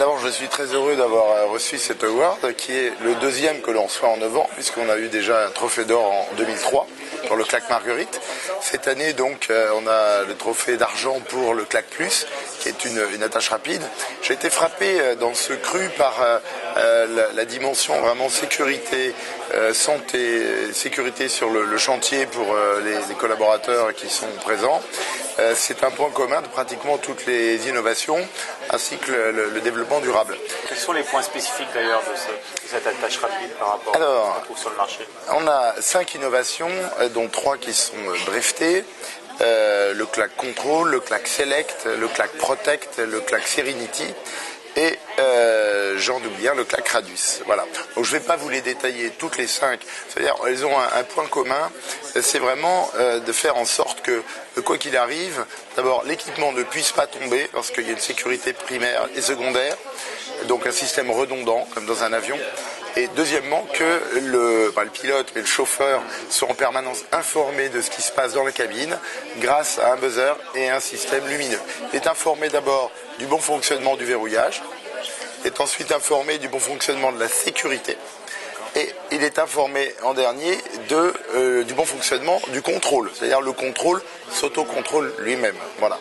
D'abord, je suis très heureux d'avoir reçu cet award qui est le deuxième que l'on reçoit en 9 ans, puisqu'on a eu déjà un trophée d'or en 2003 pour le Claque Marguerite. Cette année, donc, on a le trophée d'argent pour le Claque Plus, qui est une attache rapide. J'ai été frappé dans ce cru par la dimension vraiment sécurité, santé, sécurité sur le chantier pour les collaborateurs qui sont présents. C'est un point commun de pratiquement toutes les innovations, ainsi que le développement durable. Quels sont les points spécifiques d'ailleurs de cette attache rapide par rapport à ce qu'on trouve sur le marché? On a 5 innovations, dont 3 qui sont brevetées. Le Claque Control, le Claque Select, le Claque Protect, le Claque Serenity et j'en oublie un, le Claque Radius. Voilà. Donc je ne vais pas vous les détailler toutes les 5. C'est-à-dire elles ont un point commun, c'est vraiment de faire en sorte que quoi qu'il arrive, d'abord l'équipement ne puisse pas tomber lorsqu'il y a une sécurité primaire et secondaire, donc un système redondant comme dans un avion. Et deuxièmement, que le pilote et le chauffeur sont en permanence informés de ce qui se passe dans la cabine grâce à un buzzer et un système lumineux. Il est informé d'abord du bon fonctionnement du verrouillage, est ensuite informé du bon fonctionnement de la sécurité et il est informé en dernier du bon fonctionnement du contrôle, c'est-à-dire le contrôle s'autocontrôle lui-même. Voilà.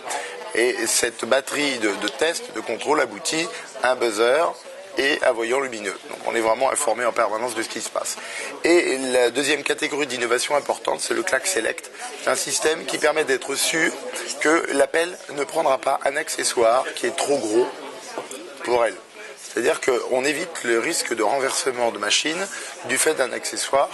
Et cette batterie de tests, de contrôle aboutit à un buzzer et un voyant lumineux. Donc on est vraiment informé en permanence de ce qui se passe. Et la deuxième catégorie d'innovation importante, c'est le Claque Select, un système qui permet d'être sûr que l'appel ne prendra pas un accessoire qui est trop gros pour elle. C'est-à-dire qu'on évite le risque de renversement de machine du fait d'un accessoire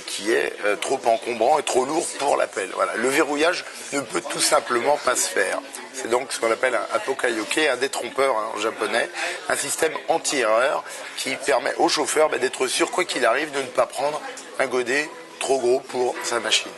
qui est trop encombrant et trop lourd pour l'appel. Voilà. Le verrouillage ne peut tout simplement pas se faire. C'est donc ce qu'on appelle un pokayoke, un détrompeur en japonais, un système anti-erreur qui permet au chauffeur d'être sûr, quoi qu'il arrive, de ne pas prendre un godet trop gros pour sa machine.